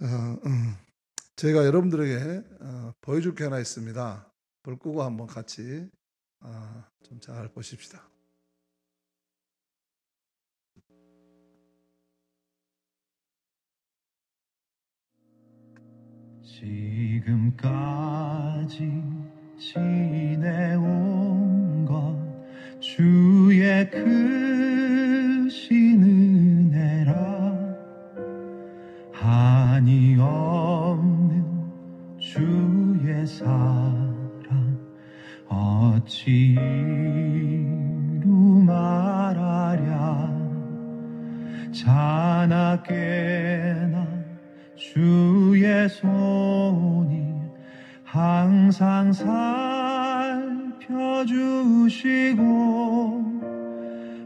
어, 저희가 여러분들에게 보여줄 게 하나 있습니다. 불 끄고 한번 같이 좀 잘 보십시다. 지금까지 지내온 것 주의 크신 은혜라. 한이 없는 주의 사랑 어찌 이루 말하랴. 자나깨나 주의 손이 항상 살펴주시고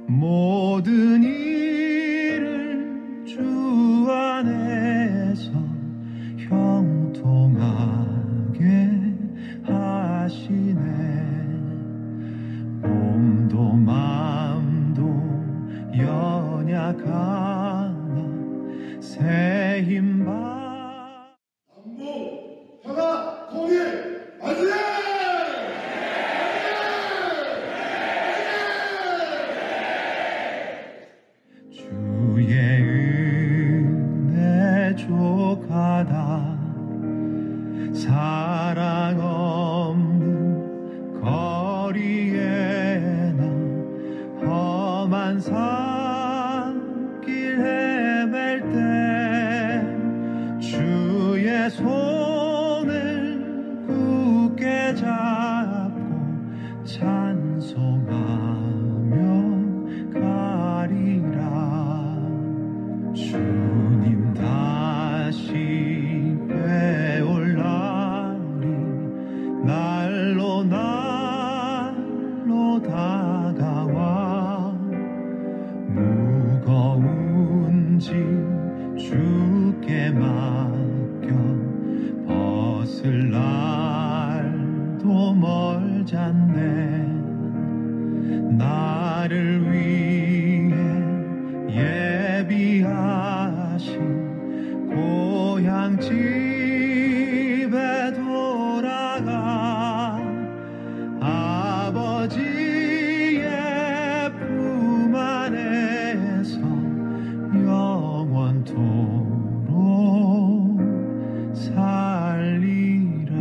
모든 일을 주 안에서 형통하게 하시네. 몸도 마음도 연약하나 새 힘 받 남북 평화 통일 만세! 주의 은혜 족하다. 사랑 없는 거리에나 험한 산길 헤맬 때 주의 손을 굳게 잡고 찬송하며 가리라. 주님 다시 배올 날이 날로 날로 다가와. 무거운 짐 주께 맡겨 벗을 날도 멀잖네. 나를 위해 예비하신 고향 집에 돌아가 아버지의 품 안에서 영원토록 살리라.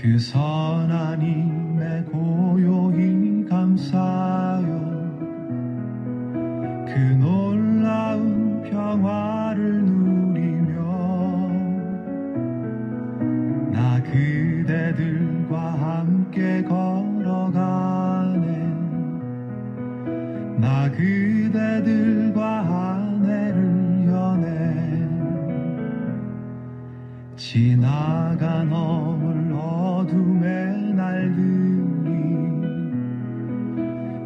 그 선하님의 고요히 감사요 그 놀라운 평화를 누리며 나 그대들과 함께 걸어가네 나 그대들과 아내를 여네 지나간 어둠의 날들이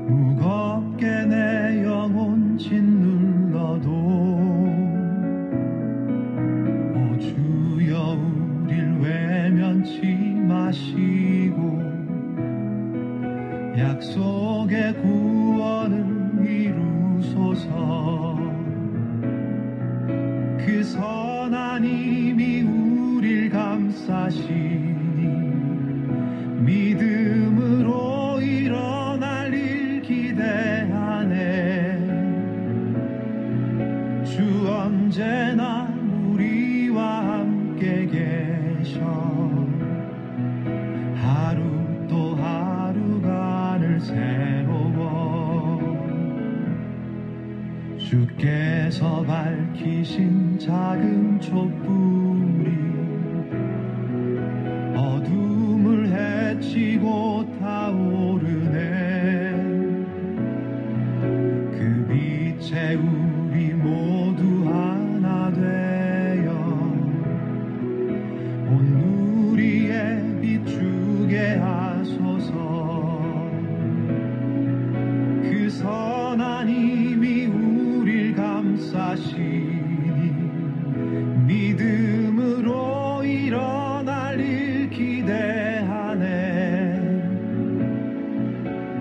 무겁게 내 영혼 짓눌러도 오 주여 우릴 외면치 마시고 약속의 구원을 이루소서 그 선한 힘이 우릴 감싸시 믿음으로 일어날 일 기대하네 주 언제나 우리와 함께 계셔 하루 또 하루간을 새로워 주께서 밝히신 작은 촛불이 어둠을 헤치고 타오르네 그 빛에 우리 모두 하나 되어 온 누리에 비추게 하소서 그 선한 힘이 우릴 감싸시니 믿음으로 일어날 일 기대하네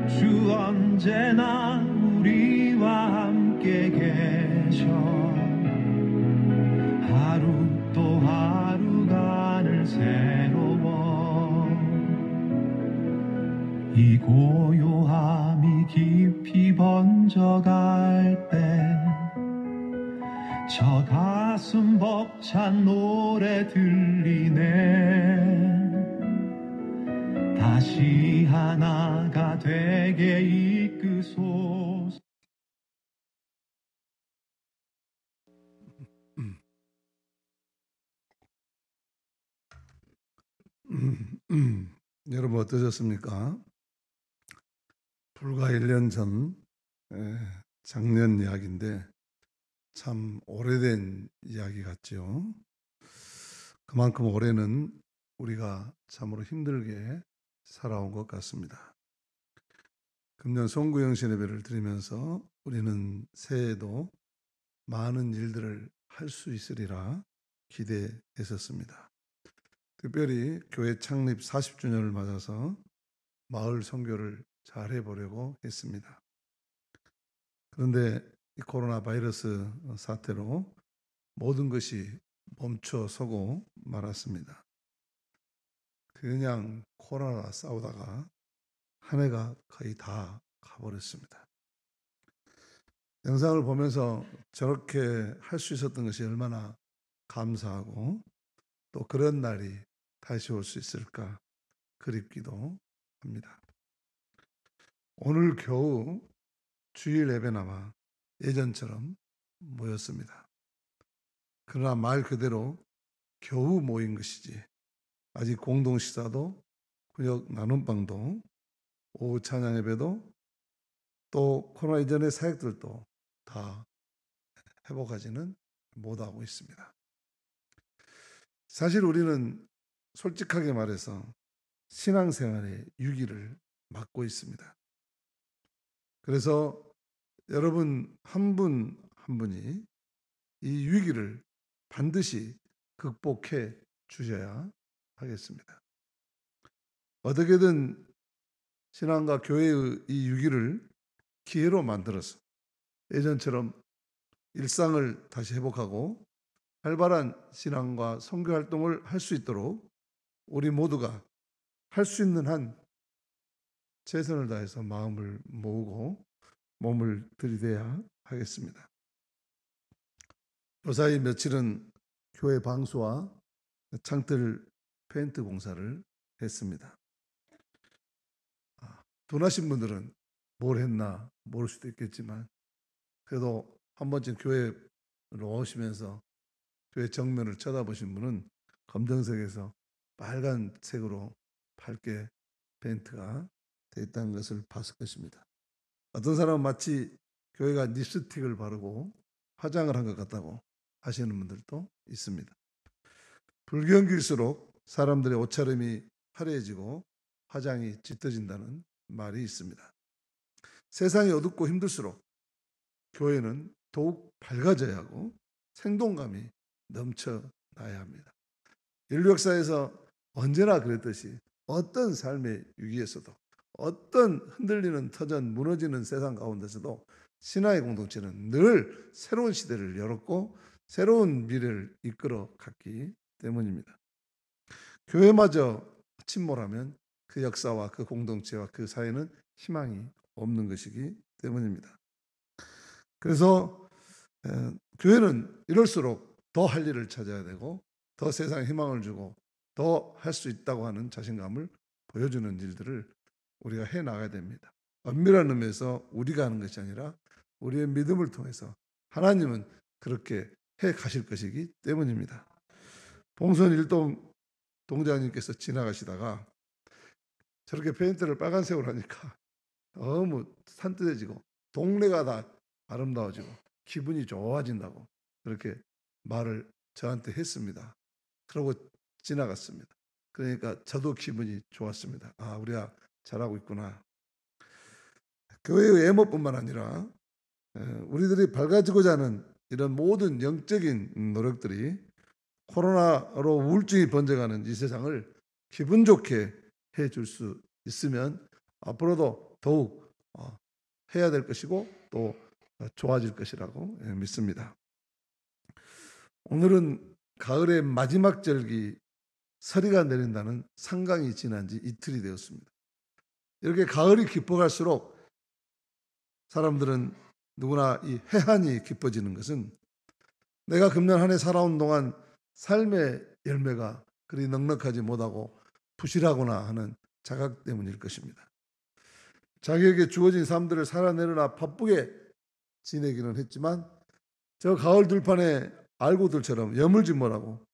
주 언제나 우리와 함께 계셔 하루 또 하루간을 새로워 이 고요함이 깊이 번져갈 때 저 가슴 벅찬 노래 들리네 다시 하나가 되게 이끄소서 여러분 어떠셨습니까? 불과 1년 전 작년 이야기인데 참 오래된 이야기 같죠. 그만큼 올해는 우리가 참으로 힘들게 살아온 것 같습니다. 금년 송구영신 예배를 드리면서 우리는 새해에도 많은 일들을 할 수 있으리라 기대했었습니다. 특별히 교회 창립 40주년을 맞아서 마을 선교를 잘 해보려고 했습니다. 그런데 이 코로나 바이러스 사태로 모든 것이 멈춰서고 말았습니다. 그냥 코로나와 싸우다가 한 해가 거의 다 가버렸습니다. 영상을 보면서 저렇게 할 수 있었던 것이 얼마나 감사하고 또 그런 날이 다시 올 수 있을까 그립기도 합니다. 오늘 겨우 주일 예배나마 예전처럼 모였습니다. 그러나 말 그대로 겨우 모인 것이지 아직 공동식사도 구역 나눔방도 오후 찬양 예배도 또 코로나 이전의 사역들도 다 회복하지는 못하고 있습니다. 사실 우리는 솔직하게 말해서 신앙생활의 위기를 맞고 있습니다. 그래서 여러분 한 분 한 분이 이 위기를 반드시 극복해 주셔야 하겠습니다. 어떻게든 신앙과 교회의 이 위기를 기회로 만들어서 예전처럼 일상을 다시 회복하고 활발한 신앙과 선교 활동을 할 수 있도록 우리 모두가 할 수 있는 한 최선을 다해서 마음을 모으고 몸을 들이대야 하겠습니다. 요사이 며칠은 교회 방수와 창틀 페인트 공사를 했습니다. 둔하신 분들은 뭘 했나 모를 수도 있겠지만 그래도 한 번쯤 교회로 오시면서 교회 정면을 쳐다보신 분은 검정색에서 빨간색으로 밝게 페인트가 되어 있다는 것을 봤을 것입니다. 어떤 사람은 마치 교회가 립스틱을 바르고 화장을 한 것 같다고 하시는 분들도 있습니다. 불경기일수록 사람들의 옷차림이 화려해지고 화장이 짙어진다는 말이 있습니다. 세상이 어둡고 힘들수록 교회는 더욱 밝아져야 하고 생동감이 넘쳐나야 합니다. 인류 역사에서 언제나 그랬듯이 어떤 삶의 위기에서도 어떤 흔들리는 터전 무너지는 세상 가운데서도 신화의 공동체는 늘 새로운 시대를 열었고 새로운 미래를 이끌어 갔기 때문입니다. 교회마저 침몰하면 그 역사와 그 공동체와 그 사회는 희망이 없는 것이기 때문입니다. 그래서 교회는 이럴수록 더 할 일을 찾아야 되고 더 세상에 희망을 주고 더 할 수 있다고 하는 자신감을 보여주는 일들을 우리가 해나가야 됩니다. 엄밀한 의미에서 우리가 하는 것이 아니라 우리의 믿음을 통해서 하나님은 그렇게 해 가실 것이기 때문입니다. 봉선 일동 동장님께서 지나가시다가 저렇게 페인트를 빨간색으로 하니까 너무 산뜻해지고 동네가 다 아름다워지고 기분이 좋아진다고 그렇게 말을 저한테 했습니다. 그러고 지나갔습니다. 그러니까 저도 기분이 좋았습니다. 아, 우리가 잘하고 있구나. 교회의 외모뿐만 아니라 우리들이 밝아지고자 하는 이런 모든 영적인 노력들이 코로나로 우울증이 번져가는 이 세상을 기분 좋게 해줄 수 있으면 앞으로도 더욱 해야 될 것이고 또 좋아질 것이라고 믿습니다. 오늘은 가을의 마지막 절기 서리가 내린다는 상강이 지난 지 이틀이 되었습니다. 이렇게 가을이 깊어갈수록 사람들은 누구나 이 해한이 깊어지는 것은 내가 금년 한 해 살아온 동안 삶의 열매가 그리 넉넉하지 못하고 부실하구나 하는 자각 때문일 것입니다. 자기에게 주어진 삶들을 살아내느라 바쁘게 지내기는 했지만 저 가을 들판에 알고들처럼 여물짓물하고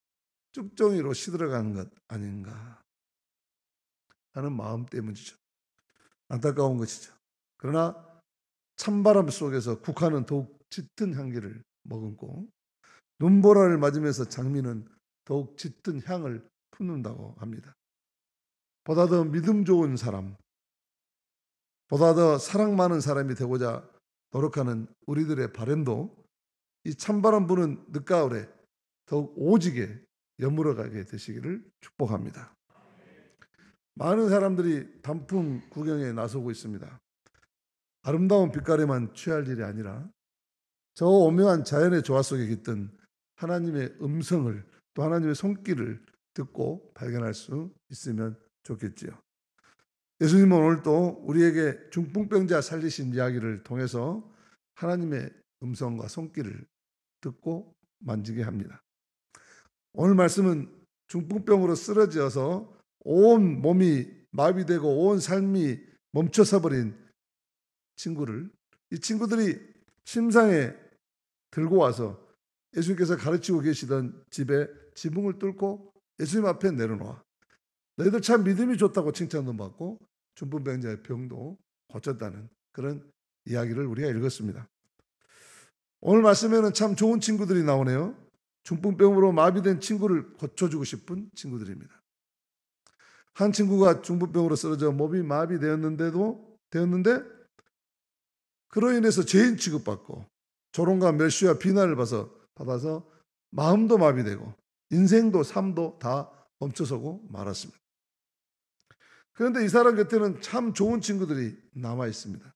쭉정이로 시들어가는 것 아닌가 하는 마음 때문이죠. 안타까운 것이죠. 그러나 찬바람 속에서 국화는 더욱 짙은 향기를 머금고 눈보라를 맞으면서 장미는 더욱 짙은 향을 품는다고 합니다. 보다 더 믿음 좋은 사람, 보다 더 사랑 많은 사람이 되고자 노력하는 우리들의 바람도 이 찬바람 부는 늦가을에 더욱 오지게 여물어가게 되시기를 축복합니다. 많은 사람들이 단풍 구경에 나서고 있습니다. 아름다운 빛깔에만 취할 일이 아니라 저 오묘한 자연의 조화 속에 깃든 하나님의 음성을 또 하나님의 손길을 듣고 발견할 수 있으면 좋겠지요. 예수님은 오늘 또 우리에게 중풍병자 살리신 이야기를 통해서 하나님의 음성과 손길을 듣고 만지게 합니다. 오늘 말씀은 중풍병으로 쓰러져서 온 몸이 마비되고 온 삶이 멈춰서 버린 친구를 이 친구들이 침상에 들고 와서 예수님께서 가르치고 계시던 집에 지붕을 뚫고 예수님 앞에 내려놓아 너희들 참 믿음이 좋다고 칭찬도 받고 중풍병자의 병도 고쳤다는 그런 이야기를 우리가 읽었습니다. 오늘 말씀에는 참 좋은 친구들이 나오네요. 중풍병으로 마비된 친구를 고쳐주고 싶은 친구들입니다. 한 친구가 중풍병으로 쓰러져 몸이 마비되었는데 그로 인해서 죄인 취급받고 조롱과 멸시와 비난을 받아서 마음도 마비되고 인생도 삶도 다 멈춰서고 말았습니다. 그런데 이 사람 곁에는 참 좋은 친구들이 남아 있습니다.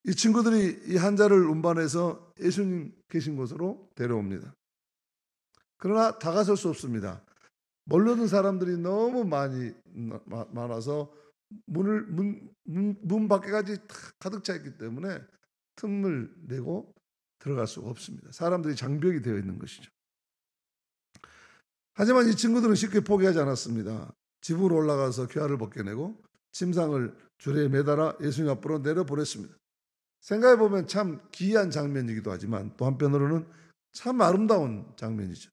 이 친구들이 이 환자를 운반해서 예수님 계신 곳으로 데려옵니다. 그러나 다가설 수 없습니다. 몰려든 사람들이 너무 많아서 문 밖에까지 가득 차 있기 때문에 틈을 내고 들어갈 수가 없습니다. 사람들이 장벽이 되어 있는 것이죠. 하지만 이 친구들은 쉽게 포기하지 않았습니다. 지붕으로 올라가서 궤하를 벗겨내고 침상을 줄에 매달아 예수님 앞으로 내려보냈습니다. 생각해보면 참 기이한 장면이기도 하지만 또 한편으로는 참 아름다운 장면이죠.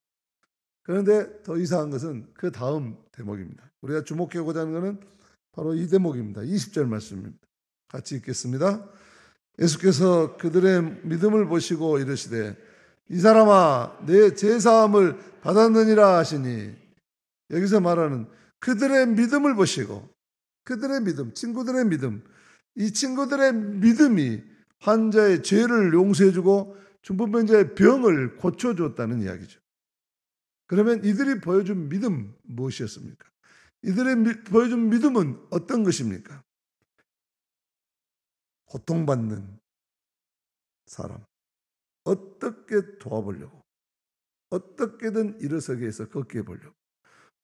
그런데 더 이상한 것은 그 다음 대목입니다. 우리가 주목해보고자 하는 것은 바로 이 대목입니다. 20절 말씀입니다. 같이 읽겠습니다. 예수께서 그들의 믿음을 보시고 이르시되 이 사람아 내 죄사함을 받았느니라 하시니 여기서 말하는 그들의 믿음을 보시고 그들의 믿음, 친구들의 믿음 이 친구들의 믿음이 환자의 죄를 용서해주고 중풍병자의 병을 고쳐주었다는 이야기죠. 그러면 이들이 보여준 믿음 무엇이었습니까? 이들의 보여준 믿음은 어떤 것입니까? 고통받는 사람 어떻게 도와보려고 어떻게든 일어서게 해서 걷게 해보려고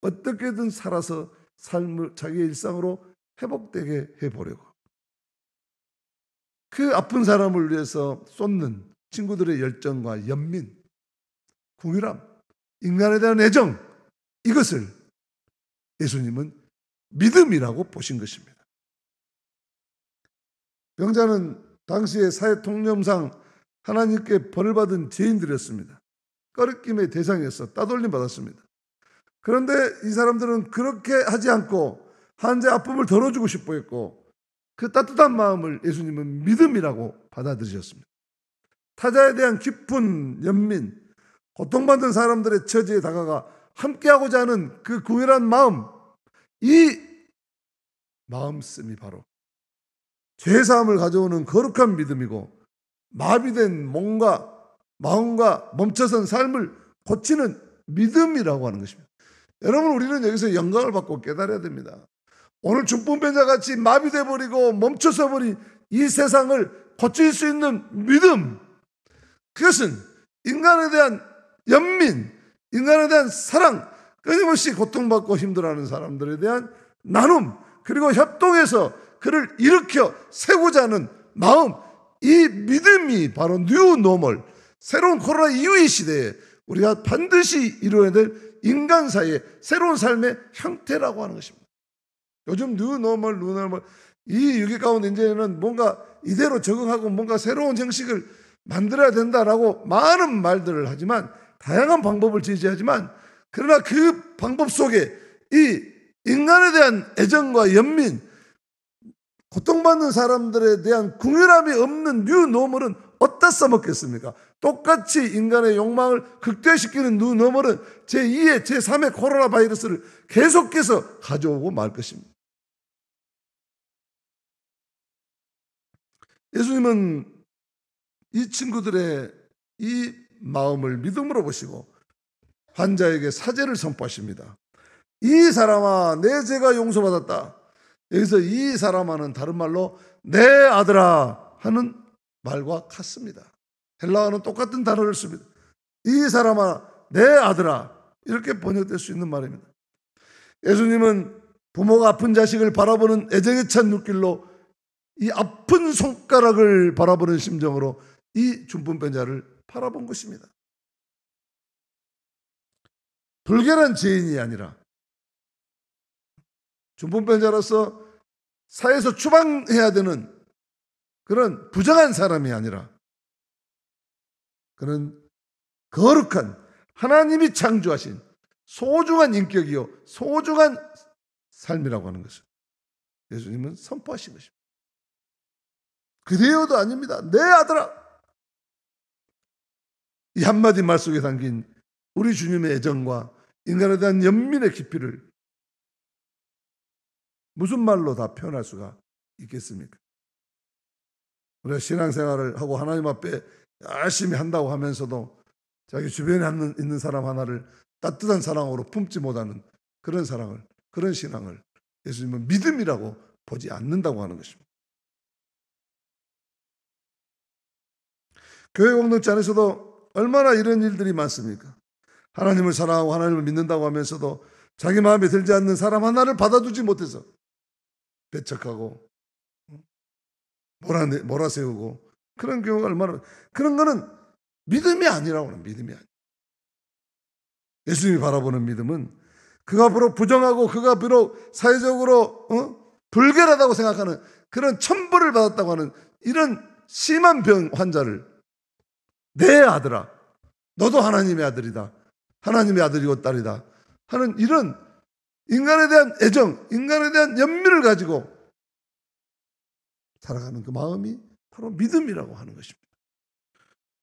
어떻게든 살아서 삶을 자기의 일상으로 회복되게 해보려고 그 아픈 사람을 위해서 쏟는 친구들의 열정과 연민, 궁휼함, 인간에 대한 애정 이것을 예수님은 믿음이라고 보신 것입니다. 병자는 당시의 사회 통념상 하나님께 벌을 받은 죄인들이었습니다. 꺼리낌의 대상이었어 따돌림 받았습니다. 그런데 이 사람들은 그렇게 하지 않고 환자의 아픔을 덜어주고 싶어 했고 그 따뜻한 마음을 예수님은 믿음이라고 받아들이셨습니다. 타자에 대한 깊은 연민, 고통받는 사람들의 처지에 다가가 함께하고자 하는 그 궁일한 마음, 이 마음씀이 바로 죄사함을 가져오는 거룩한 믿음이고 마비된 몸과 마음과 멈춰선 삶을 고치는 믿음이라고 하는 것입니다. 여러분 우리는 여기서 영광을 받고 깨달아야 됩니다. 오늘 중풍병자 같이 마비돼 버리고 멈춰서 버린 이 세상을 고칠 수 있는 믿음 그것은 인간에 대한 연민, 인간에 대한 사랑, 끊임없이 고통받고 힘들어하는 사람들에 대한 나눔 그리고 협동해서 그를 일으켜 세우자 하는 마음 이 믿음이 바로 뉴 노멀 새로운 코로나 이후의 시대에 우리가 반드시 이루어야 될 인간 사이의 새로운 삶의 형태라고 하는 것입니다. 요즘 뉴 노멀 이 위기 가운데 이제는 뭔가 이대로 적응하고 뭔가 새로운 형식을 만들어야 된다라고 많은 말들을 하지만 다양한 방법을 제시하지만 그러나 그 방법 속에 이 인간에 대한 애정과 연민 고통받는 사람들에 대한 궁휼함이 없는 뉴 노멀은 어디다 써먹겠습니까? 똑같이 인간의 욕망을 극대화시키는 뉴 노멀은 제2의 제3의 코로나 바이러스를 계속해서 가져오고 말 것입니다. 예수님은 이 친구들의 이 마음을 믿음으로 보시고 환자에게 사죄를 선포하십니다. 이 사람아 내 죄가 용서받았다. 여기서 이 사람아는 다른 말로 내 아들아 하는 말과 같습니다. 헬라어는 똑같은 단어를 씁니다. 이 사람아 내 아들아 이렇게 번역될 수 있는 말입니다. 예수님은 부모가 아픈 자식을 바라보는 애정에 찬 눈길로 이 아픈 손가락을 바라보는 심정으로 이 중풍병자를 바라본 것입니다. 불결한 죄인이 아니라 중풍병자로서 사회에서 추방해야 되는 그런 부정한 사람이 아니라 그는 거룩한 하나님이 창조하신 소중한 인격이요 소중한 삶이라고 하는 것을 예수님은 선포하신 것입니다. 그대여도 아닙니다. 내 아들아. 이 한마디 말 속에 담긴 우리 주님의 애정과 인간에 대한 연민의 깊이를 무슨 말로 다 표현할 수가 있겠습니까? 우리가 신앙생활을 하고 하나님 앞에 열심히 한다고 하면서도 자기 주변에 있는 사람 하나를 따뜻한 사랑으로 품지 못하는 그런 사랑을, 그런 신앙을 예수님은 믿음이라고 보지 않는다고 하는 것입니다. 교회 공동체 안에서도 얼마나 이런 일들이 많습니까? 하나님을 사랑하고 하나님을 믿는다고 하면서도 자기 마음에 들지 않는 사람 하나를 받아두지 못해서 배척하고 몰아세우고 그런 경우가 얼마나, 그런 거는 믿음이 아니라고 하는, 믿음이 아니에요. 예수님이 바라보는 믿음은 그가 비록 부정하고 그가 비록 사회적으로 불결하다고 생각하는 그런 천벌을 받았다고 하는 이런 심한 병 환자를 내 아들아, 너도 하나님의 아들이다, 하나님의 아들이고 딸이다 하는 이런 인간에 대한 애정, 인간에 대한 연민을 가지고 살아가는 그 마음이 바로 믿음이라고 하는 것입니다.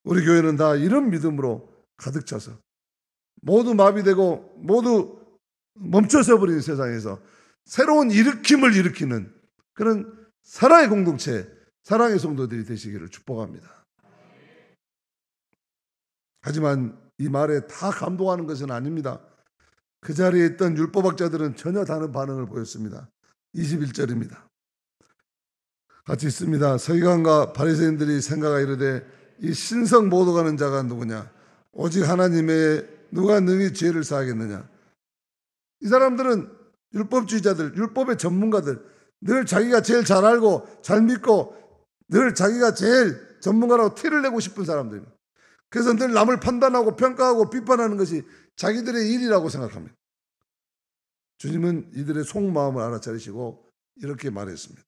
우리 교회는 다 이런 믿음으로 가득 차서 모두 마비되고 모두 멈춰서 버린 세상에서 새로운 일으킴을 일으키는 그런 사랑의 공동체, 사랑의 성도들이 되시기를 축복합니다. 하지만 이 말에 다 감동하는 것은 아닙니다. 그 자리에 있던 율법학자들은 전혀 다른 반응을 보였습니다. 21절입니다. 같이 있습니다. 서기관과 바리새인들이 생각하 이르되 이 신성 모독하는 자가 누구냐? 오직 하나님의 누가 능히 죄를 사하겠느냐? 이 사람들은 율법주의자들, 율법의 전문가들, 늘 자기가 제일 잘 알고 잘 믿고 늘 자기가 제일 전문가라고 티를 내고 싶은 사람들입니다. 그래서 늘 남을 판단하고 평가하고 비판하는 것이 자기들의 일이라고 생각합니다. 주님은 이들의 속마음을 알아차리시고 이렇게 말했습니다.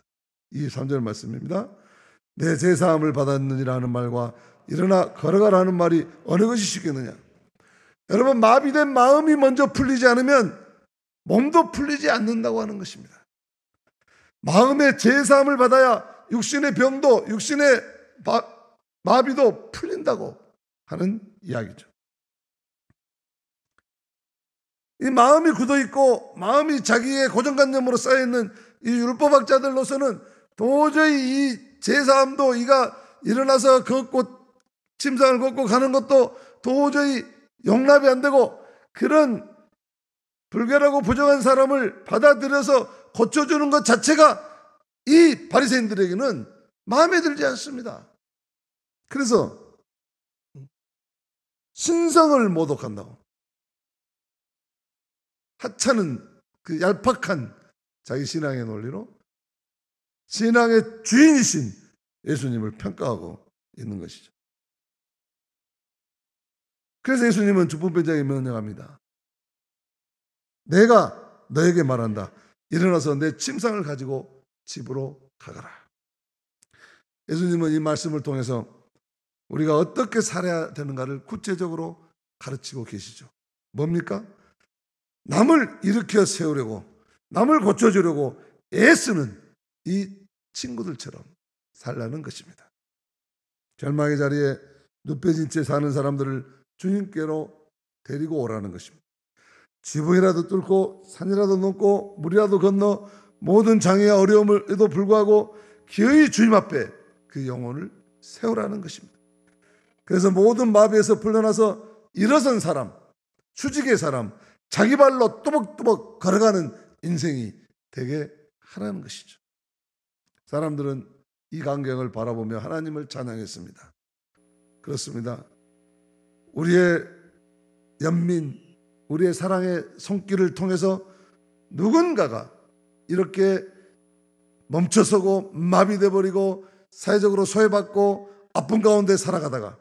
23절 말씀입니다. 내 제사함을 받았느니라 하는 말과 일어나 걸어가라 하는 말이 어느 것이 쉽겠느냐? 여러분, 마비된 마음이 먼저 풀리지 않으면 몸도 풀리지 않는다고 하는 것입니다. 마음의 제사함을 받아야 육신의 병도, 육신의 마비도 풀린다고 하는 이야기죠. 이 마음이 굳어있고 마음이 자기의 고정관념으로 쌓여있는 이 율법학자들로서는 도저히 이 제사함도 이가 일어나서 걷고 침상을 걷고 가는 것도 도저히 용납이 안 되고 그런 불결하고 부정한 사람을 받아들여서 고쳐주는 것 자체가 이 바리새인들에게는 마음에 들지 않습니다. 그래서 신성을 모독한다고 하찮은 그 얄팍한 자기 신앙의 논리로 신앙의 주인이신 예수님을 평가하고 있는 것이죠. 그래서 예수님은 중풍병자에게 명령합니다. 내가 너에게 말한다. 일어나서 내 침상을 가지고 집으로 가거라. 예수님은 이 말씀을 통해서 우리가 어떻게 살아야 되는가를 구체적으로 가르치고 계시죠. 뭡니까? 남을 일으켜 세우려고, 남을 고쳐주려고 애쓰는 이 친구들처럼 살라는 것입니다. 절망의 자리에 눕혀진 채 사는 사람들을 주님께로 데리고 오라는 것입니다. 지붕이라도 뚫고 산이라도 넘고 물이라도 건너 모든 장애와 어려움에도 불구하고 기어이 주님 앞에 그 영혼을 세우라는 것입니다. 그래서 모든 마비에서 풀려나서 일어선 사람, 수직의 사람, 자기 발로 또박또박 걸어가는 인생이 되게 하라는 것이죠. 사람들은 이 광경을 바라보며 하나님을 찬양했습니다. 그렇습니다. 우리의 연민, 우리의 사랑의 손길을 통해서 누군가가 이렇게 멈춰서고 마비돼 버리고 사회적으로 소외받고 아픈 가운데 살아가다가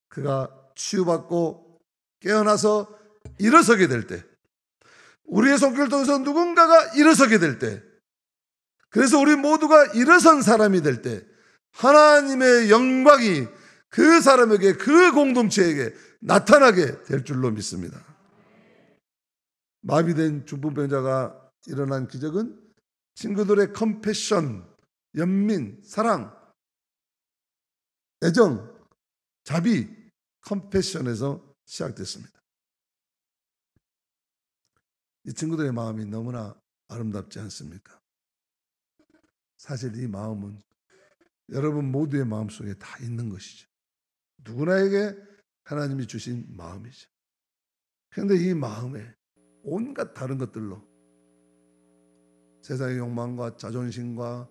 그가 치유받고 깨어나서 일어서게 될 때, 우리의 손길을 통해서 누군가가 일어서게 될 때, 그래서 우리 모두가 일어선 사람이 될 때 하나님의 영광이 그 사람에게, 그 공동체에게 나타나게 될 줄로 믿습니다. 마비된 중풍병자가 일어난 기적은 친구들의 컴패션, 연민, 사랑, 애정, 자비, 컴패션에서 시작됐습니다. 이 친구들의 마음이 너무나 아름답지 않습니까? 사실 이 마음은 여러분 모두의 마음속에 다 있는 것이죠. 누구나에게 하나님이 주신 마음이죠. 그런데 이 마음에 온갖 다른 것들로, 세상의 욕망과 자존심과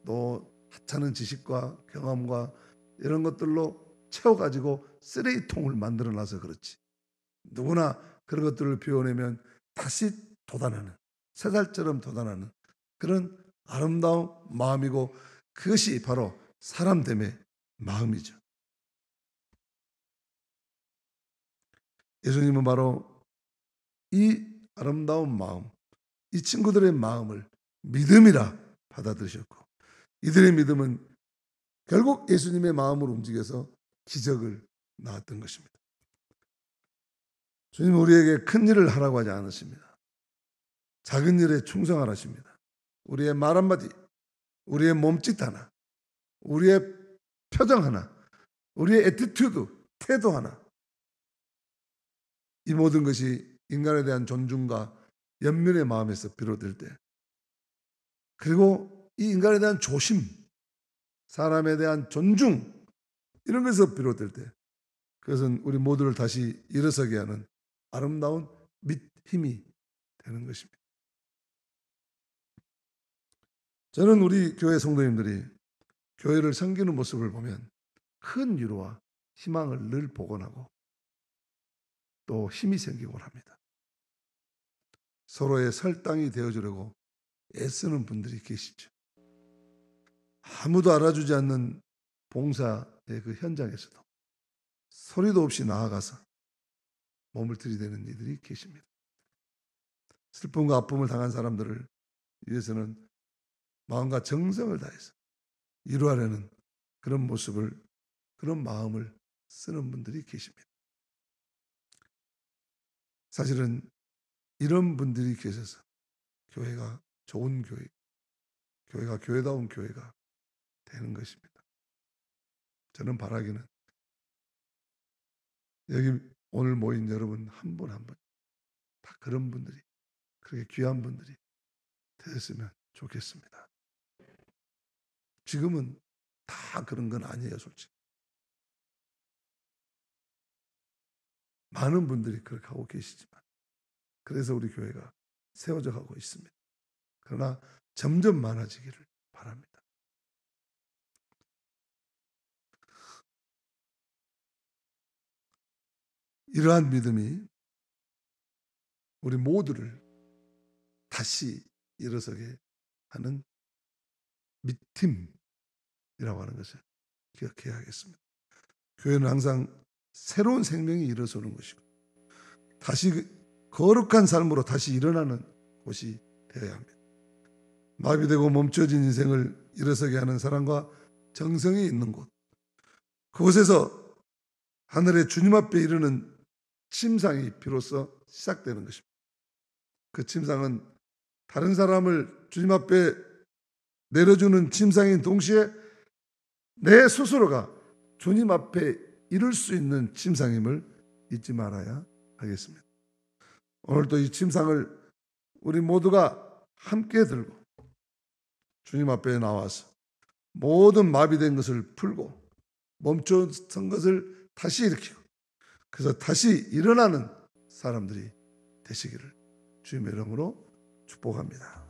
또 하찮은 지식과 경험과 이런 것들로 채워가지고 쓰레기통을 만들어놔서 그렇지, 누구나 그런 것들을 비워내면 다시 돋아나는, 새살처럼 돋아나는 그런 아름다운 마음이고, 그것이 바로 사람됨의 마음이죠. 예수님은 바로 이 아름다운 마음, 이 친구들의 마음을 믿음이라 받아들이셨고, 이들의 믿음은 결국 예수님의 마음을 움직여서 기적을 낳았던 것입니다. 주님은 우리에게 큰 일을 하라고 하지 않으십니다. 작은 일에 충성하라십니다. 우리의 말 한마디, 우리의 몸짓 하나, 우리의 표정 하나, 우리의 애티튜드, 태도 하나, 이 모든 것이 인간에 대한 존중과 연민의 마음에서 비롯될 때, 그리고 이 인간에 대한 조심, 사람에 대한 존중, 이런 것에서 비롯될 때, 그것은 우리 모두를 다시 일어서게 하는 아름다운 힘이 되는 것입니다. 저는 우리 교회 성도님들이 교회를 섬기는 모습을 보면 큰 위로와 희망을 늘 복원하고 또 힘이 생기곤 합니다. 서로의 설당이 되어주려고 애쓰는 분들이 계시죠. 아무도 알아주지 않는 봉사의 그 현장에서도 소리도 없이 나아가서 몸을 들이대는 이들이 계십니다. 슬픔과 아픔을 당한 사람들을 위해서는 마음과 정성을 다해서 위로하려는 그런 모습을, 그런 마음을 쓰는 분들이 계십니다. 사실은 이런 분들이 계셔서 교회가 좋은 교회, 교회가 교회다운 교회가 되는 것입니다. 저는 바라기는 여기 오늘 모인 여러분 한 분 한 분 다 그런 분들이, 그렇게 귀한 분들이 되었으면 좋겠습니다. 지금은 다 그런 건 아니에요, 솔직히. 많은 분들이 그렇게 하고 계시지만, 그래서 우리 교회가 세워져 가고 있습니다. 그러나 점점 많아지기를 바랍니다. 이러한 믿음이 우리 모두를 다시 일어서게 하는 믿음이라고 하는 것을 기억해야 하겠습니다. 교회는 항상 새로운 생명이 일어서는 것이고, 다시 거룩한 삶으로 다시 일어나는 곳이 되어야 합니다. 마비되고 멈춰진 인생을 일어서게 하는 사랑과 정성이 있는 곳, 그곳에서 하늘의 주님 앞에 이르는 침상이 비로소 시작되는 것입니다. 그 침상은 다른 사람을 주님 앞에 내려주는 침상인 동시에 내 스스로가 주님 앞에 이룰 수 있는 침상임을 잊지 말아야 하겠습니다. 오늘도 이 침상을 우리 모두가 함께 들고 주님 앞에 나와서 모든 마비된 것을 풀고 멈춰선 것을 다시 일으키고, 그래서 다시 일어나는 사람들이 되시기를 주님의 이름으로 축복합니다.